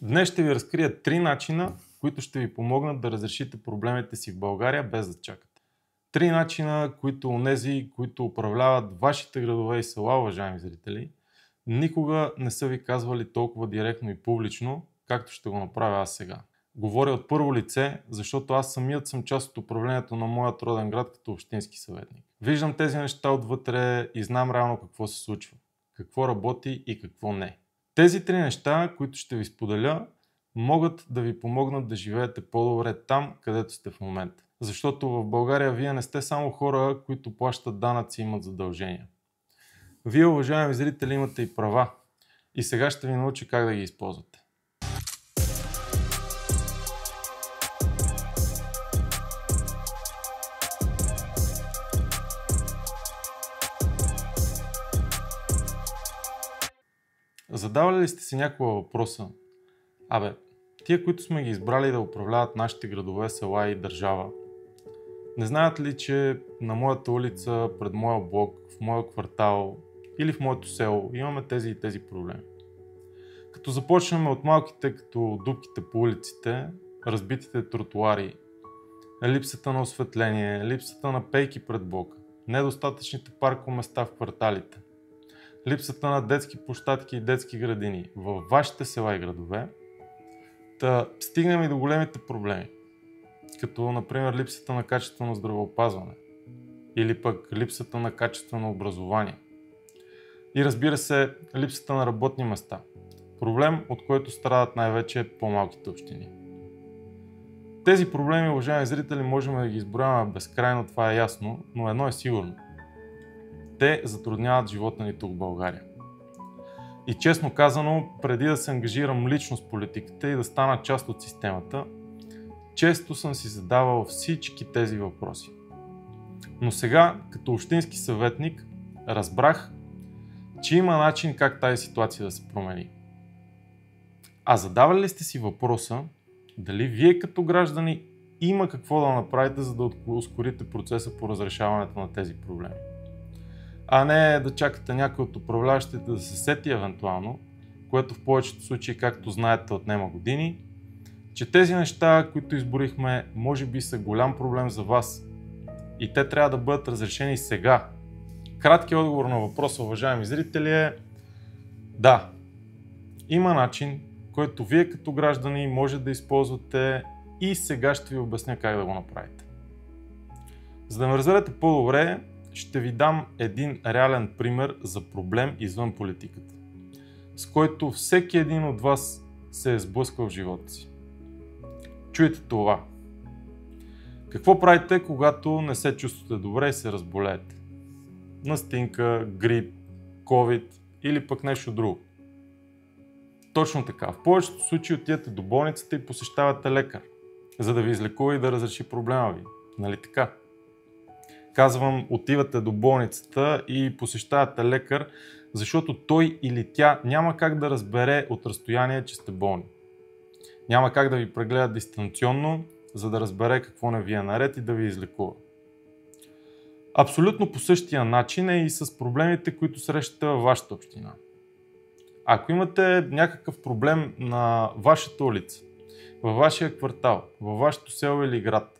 Днес ще ви разкрия 3 начина, които ще ви помогнат да разрешите проблемите си в България без да чакате. 3 начина, които онези, които управляват вашите градове и села, уважаеми зрители, никога не са ви казвали толкова директно и публично, както ще го направя аз сега. Говоря от първо лице, защото аз самият съм част от управлението на моят роден град като общински съветник. Виждам тези неща отвътре и знам реално какво се случва, какво работи и какво не. Тези 3 неща, които ще ви споделя, могат да ви помогнат да живеете по-добре там, където сте в момента. Защото в България вие не сте само хора, които плащат данъци и имат задължения. Вие, уважаеми зрители, имате и права. И сега ще ви науча как да ги използвате. Задавали ли сте си някога въпроса? Тия, които сме ги избрали да управляват нашите градове, села и държава, не знаят ли, че на моята улица, пред моя блок, в моя квартал или в моето село имаме тези и тези проблеми? Като започнем от малките, като дупките по улиците, разбитите тротуари, липсата на осветление, липсата на пейки пред блока, недостатъчните паркоместа в кварталите, липсата на детски площадки и детски градини във вашите села и градове, да стигнем и до големите проблеми, като например липсата на качествено здравеопазване или пък липсата на качествено образование и разбира се липсата на работни места, проблем от който страдат най-вече по-малките общини. Тези проблеми, уважаеми зрители, можем да ги изброяваме безкрайно, това е ясно, но едно е сигурно. Те затрудняват живота ни тук в България. И честно казано, преди да се ангажирам лично с политиката и да стана част от системата, често съм си задавал всички тези въпроси. Но сега, като общински съветник, разбрах, че има начин как тази ситуация да се промени. А задавали ли сте си въпроса, дали вие като граждани има какво да направите, за да ускорите процеса по разрешаването на тези проблеми? А не да чакате някой от управляващите да се сети евентуално, което в повечето случаи, както знаете, отнема години, че тези неща, които изборихме, може би са голям проблем за вас и те трябва да бъдат разрешени сега. Краткият отговор на въпроса, уважаеми зрители, е да, има начин, който вие като граждани може да използвате и сега ще ви обясня как да го направите. За да ме разберете по-добре, ще ви дам един реален пример за проблем извън политиката, с който всеки един от вас се е сблъскал в живота си. Чуйте това. Какво правите, когато не се чувствате добре и се разболеете? Настинка, грип, COVID или пък нещо друго. Точно така. В повечето случаи отидете до болницата и посещавате лекар, за да ви излекува и да разреши проблема ви. Нали така? Казвам, отивате до болницата и посещавате лекар, защото той или тя няма как да разбере от разстояние, че сте болни. Няма как да ви прегледа дистанционно, за да разбере какво не ви е наред и да ви излекува. Абсолютно по същия начин е и с проблемите, които срещате във вашата община. Ако имате някакъв проблем на вашата улица, във вашия квартал, във вашето село или град,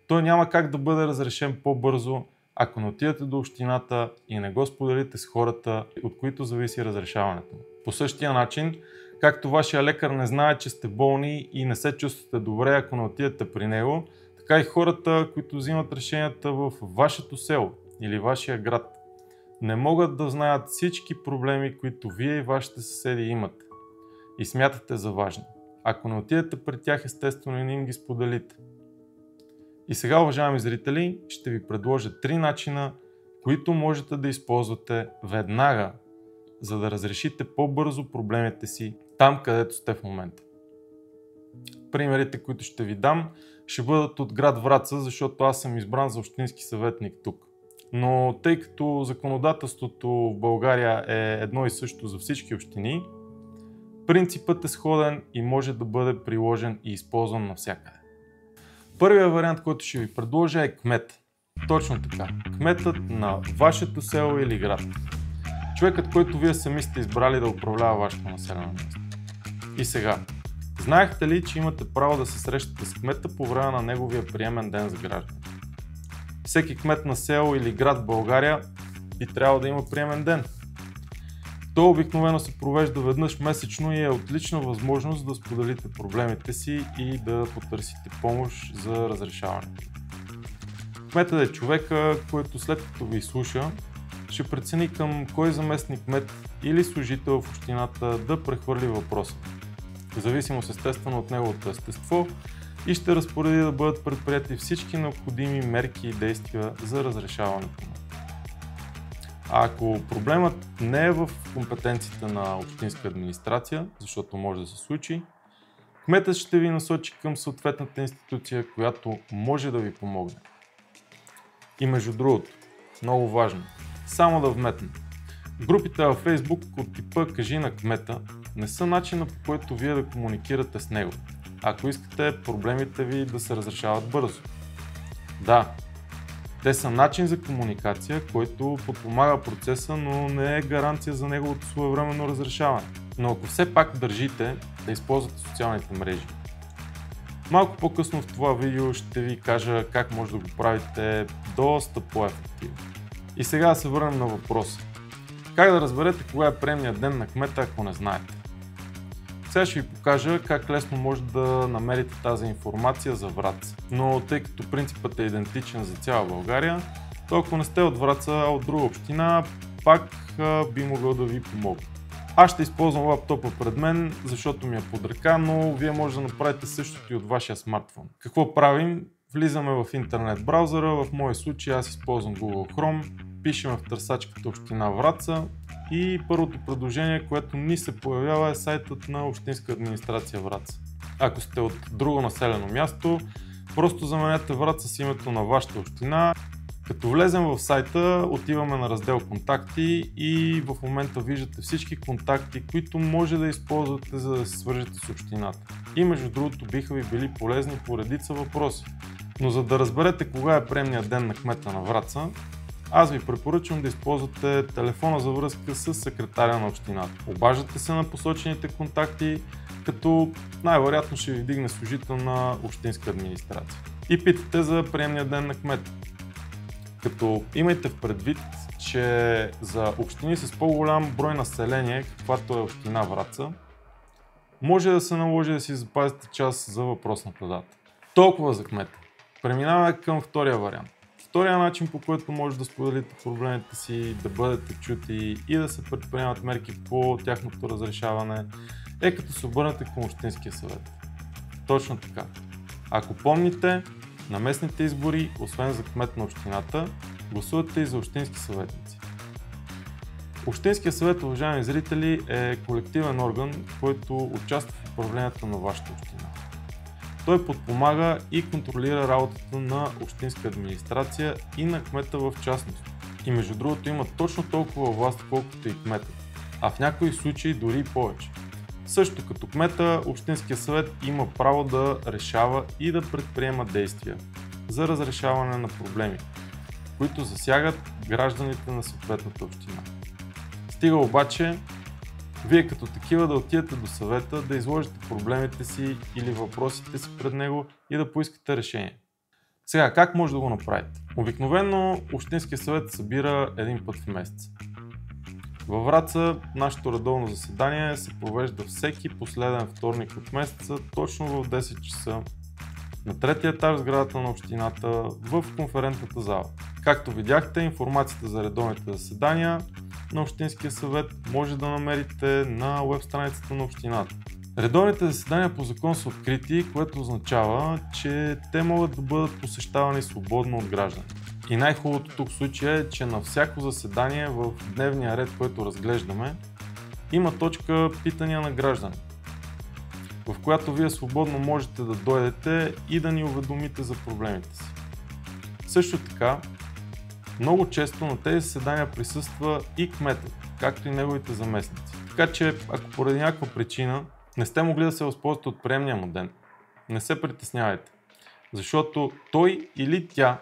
той няма как да бъде разрешен по-бързо, ако не отидете до общината и не го споделите с хората, от които зависи разрешаването му. По същия начин, както вашия лекар не знае, че сте болни и не се чувствате добре, ако не отидете при него, така и хората, които взимат решенията в вашето село или вашия град, не могат да знаят всички проблеми, които вие и вашите съседи имате и смятате за важни. Ако не отидете при тях, естествено и не им ги споделите. И сега, уважаеми зрители, ще ви предложа 3 начина, които можете да използвате веднага, за да разрешите по-бързо проблемите си там, където сте в момента. Примерите, които ще ви дам, ще бъдат от град Враца, защото аз съм избран за общински съветник тук. Но тъй като законодателството в България е едно и също за всички общини, принципът е сходен и може да бъде приложен и използван навсякъде. Първият вариант, който ще ви предложа е кмет. Точно така. Кметът на вашето село или град. Човекът, който вие сами сте избрали да управлява вашето населено място. И сега, Знаехте ли, че имате право да се срещате с кмета по време на неговия приемен ден за граждани? Всеки кмет на село или град в България би трябвало да има приемен ден. То обикновено се провежда веднъж месечно и е отлична възможност да споделите проблемите си и да потърсите помощ за разрешаване. Кметът е човека, който след като ви изслуша, ще прецени към кой заместник кмет или служител в общината да прехвърли въпроса, в зависимост естествено от неговото естество, и ще разпореди да бъдат предприяти всички необходими мерки и действия за разрешаването му. А ако проблемът не е в компетенциите на общинска администрация, защото може да се случи, кметът ще ви насочи към съответната институция, която може да ви помогне. И между другото, много важно, само да вметна, групите във Facebook от типа "Кажи на кмета" не са начина, по който вие да комуникирате с него, ако искате проблемите ви да се разрешават бързо. Да, те са начин за комуникация, който подпомага процеса, но не е гаранция за неговото своевременно разрешаване. Но ако все пак държите да използвате социалните мрежи, малко по-късно в това видео ще ви кажа как може да го правите доста по-ефективно. И сега да се върнем на въпроса. Как да разберете кога е приемният ден на кмета, ако не знаете? Сега ще ви покажа как лесно може да намерите тази информация за Враца. Но тъй като принципът е идентичен за цяла България, то ако не сте от Враца, а от друга община, пак би могъл да ви помогне. Аз ще използвам лаптопа пред мен, защото ми е под ръка, но вие може да направите същото и от вашия смартфон. Какво правим? Влизаме в интернет браузъра, в моя случай аз използвам Google Chrome, пишем в търсачката Община Враца и първото предложение, което ни се появява, е сайтът на Общинска администрация Враца. Ако сте от друго населено място, просто заменете Враца с името на вашата община. Като влезем в сайта, отиваме на раздел "Контакти" и в момента виждате всички контакти, които може да използвате, за да се свържете с общината. И между другото биха ви били полезни по редица въпроси. Но за да разберете кога е приемният ден на кмета на Враца, аз ви препоръчвам да използвате телефона за връзка с секретаря на общината. Обаждате се на посочените контакти, като най-вероятно ще ви вдигне служител на Общинска администрация. И питате за приемния ден на кмета. Като имайте в предвид, че за общини с по-голям брой население, каквато е община Враца, може да се наложи да си запазите час за въпросната дата. Толкова за кмета. Преминаваме към втория вариант. Втория начин, по който може да споделите проблемите си, да бъдете чути и да се предприемат мерки по тяхното разрешаване, е като се обърнете към Общинския съвет. Точно така. Ако помните, на местните избори, освен за кмет на общината, гласувате и за общински съветници. Общинския съвет, уважаеми зрители, е колективен орган, който участва в управлението на вашата община. Той подпомага и контролира работата на общинска администрация и на кмета в частност. И между другото има точно толкова власт, колкото и кмета, а в някои случаи дори и повече. Също като кмета, Общинския съвет има право да решава и да предприема действия за разрешаване на проблеми, които засягат гражданите на съответната община. Стига обаче вие като такива да отидете до съвета, да изложите проблемите си или въпросите си пред него и да поискате решение. Сега, как може да го направите? Обикновено Общинския съвет събира един път в месец. Във Враца нашето редовно заседание се провежда всеки последен вторник от месеца, точно в 10 часа, на третия етаж в сградата на общината, в конферентната зала. Както видяхте, информацията за редовните заседания на Общинския съвет може да намерите на веб страницата на общината. Редовните заседания по закон са открити, което означава, че те могат да бъдат посещавани свободно от граждани. И най-хубавото тук в случая е, че на всяко заседание в дневния ред, който разглеждаме, има точка "Питания на граждани", в която вие свободно можете да дойдете и да ни уведомите за проблемите си. Също така, много често на тези заседания присъства и кметът, както и неговите заместници. Така че, ако поради някаква причина не сте могли да се възползвате от приемния му ден, не се притеснявайте, защото той или тя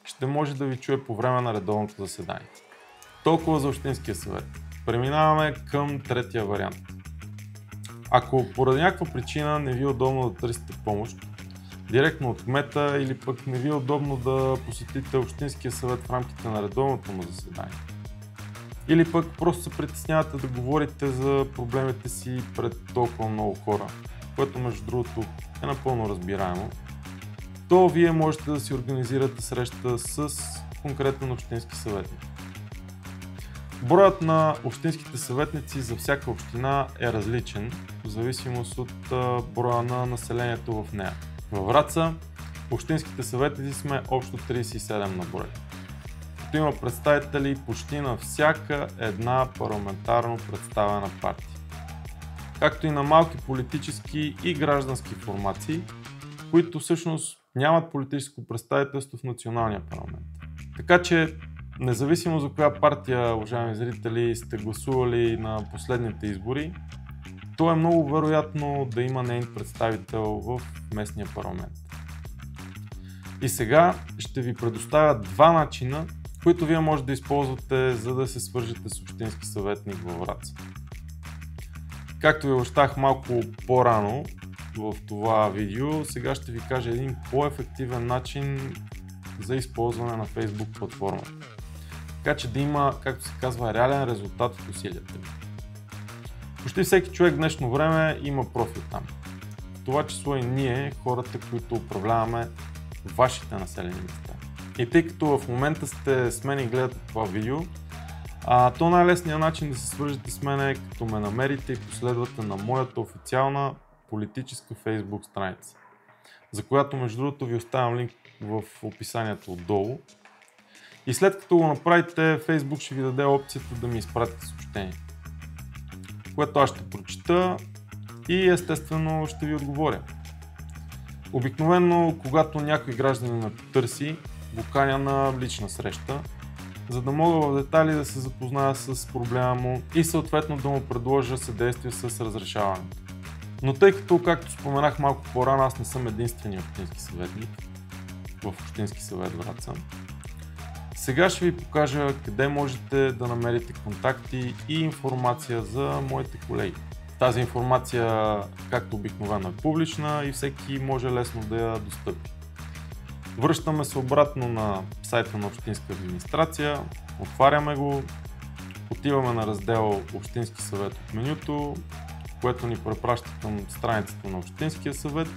ще може да ви чуе по време на редовното заседание. Толкова за Общинския съвет. Преминаваме към третия вариант. Ако поради някаква причина не ви е удобно да търсите помощ директно от кмета или пък не ви е удобно да посетите Общинския съвет в рамките на редовното му заседание, или пък просто се притеснявате да говорите за проблемите си пред толкова много хора, което между другото е напълно разбираемо, то вие можете да си организирате среща с конкретен общински съветник. Броят на общинските съветници за всяка община е различен, в зависимост от броя на населението в нея. Във Враца общинските съветници сме общо 37 на брой. Като има представители почти на всяка една парламентарно представена партия, както и на малки политически и граждански формации, които всъщност нямат политическо представителство в националния парламент. Така че, независимо за коя партия, уважаеми зрители, сте гласували на последните избори, то е много вероятно да има нейн представител в местния парламент. И сега ще ви предоставя два начина, които вие може да използвате, за да се свържете с общински съветник във Враца. Както ви обещах малко по-рано в това видео, сега ще ви кажа един по-ефективен начин за използване на Facebook платформата. Така че да има, както се казва, реален резултат от усилията ви. Почти всеки човек в днешно време има профил там. В това число и ние, хората, които управляваме вашите населени места. И тъй като в момента сте с мен и гледате това видео, то най-лесният начин да се свържете с мен е като ме намерите и последвате на моята официална политическа Facebook страница, за която между другото ви оставям линк в описанието отдолу. И след като го направите, Facebook ще ви даде опцията да ми изпратите съобщение, което аз ще прочита и естествено ще ви отговоря. Обикновено, когато някой гражданин ме потърси, го каня на лична среща, за да мога в детайли да се запозная с проблема му и съответно да му предложа съдействие с разрешаването. Но тъй като, както споменах малко по-рано, аз не съм единственият общински съветник в Общински съвет Враца, сега ще ви покажа къде можете да намерите контакти и информация за моите колеги. Тази информация, както обикновено, е публична и всеки може лесно да я достъпи. Връщаме се обратно на сайта на Общинска администрация, отваряме го, отиваме на раздел Общински съвет от менюто, което ни препраща към страницата на Общинския съвет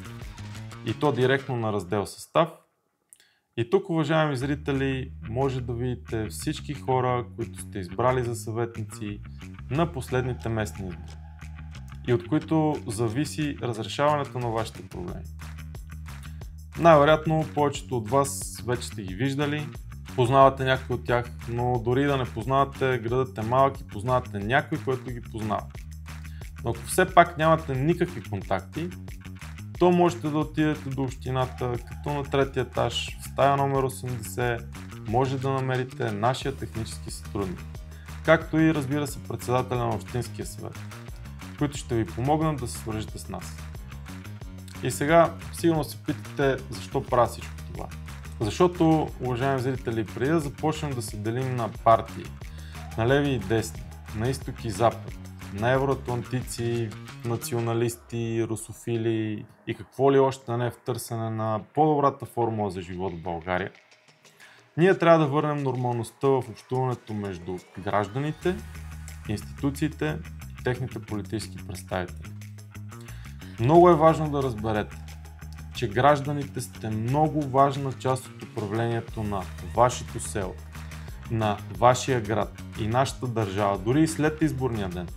и то директно на раздел Състав. И тук, уважаеми зрители, може да видите всички хора, които сте избрали за съветници на последните местни избори и от които зависи разрешаването на вашите проблеми. Най-вероятно повечето от вас вече сте ги виждали, познавате някой от тях, но дори да не познавате, градът е малък и познавате някой, който ги познава. Но ако все пак нямате никакви контакти, то можете да отидете до общината, като на третия етаж, в стая номер 80, може да намерите нашия технически сътрудник, както и, разбира се, председателя на Общинския съвет, които ще ви помогнат да се свържете с нас. И сега сигурно се питате защо правя всичко това. Защото, уважаеми зрители, преди да започнем да се делим на партии, на леви и десни, на изток и запад, на евроатлантици, националисти, русофили и какво ли още не е в търсене на по-добрата формула за живот в България, ние трябва да върнем нормалността в общуването между гражданите, институциите и техните политически представители. Много е важно да разберете, че гражданите сте много важна част от управлението на вашето село, на вашия град и нашата държава, дори и след изборния ден.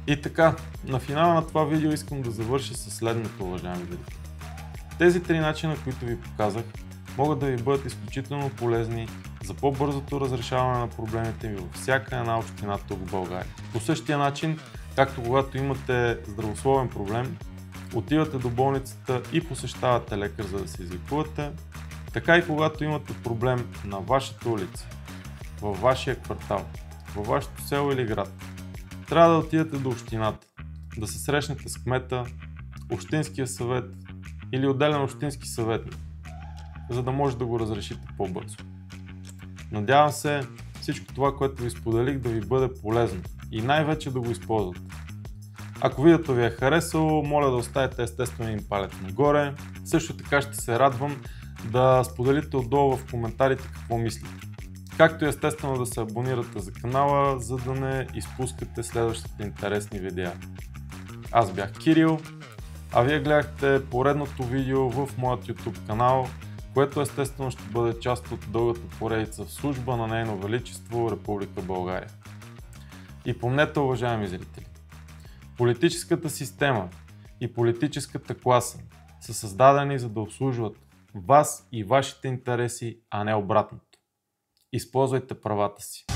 И така, на финала на това видео искам да завърша със следното, уважаеми зрители. Тези три начина, които ви показах, могат да ви бъдат изключително полезни за по-бързото разрешаване на проблемите ви във всяка една община тук в България. По същия начин, както когато имате здравословен проблем, отивате до болницата и посещавате лекар, за да се излекувате, така и когато имате проблем на вашата улица, във вашия квартал, във вашето село или град, трябва да отидете до общината, да се срещнете с кмета, Общинския съвет или отделен общински съветник, за да може да го разрешите по-бързо. Надявам се всичко това, което ви споделих, да ви бъде полезно и най-вече да го използвате. Ако видеото ви е харесало, моля да оставите естествено един палец нагоре. Също така ще се радвам да споделите отдолу в коментарите какво мислите. Както и естествено да се абонирате за канала, за да не изпускате следващите интересни видеа. Аз бях Кирил, а вие гледахте поредното видео в моят YouTube канал, което естествено ще бъде част от дългата поредица в служба на Нейно Величество Република България. И помнете, уважаеми зрители, политическата система и политическата класа са създадени за да обслужват вас и вашите интереси, а не обратното. Използвайте правата си.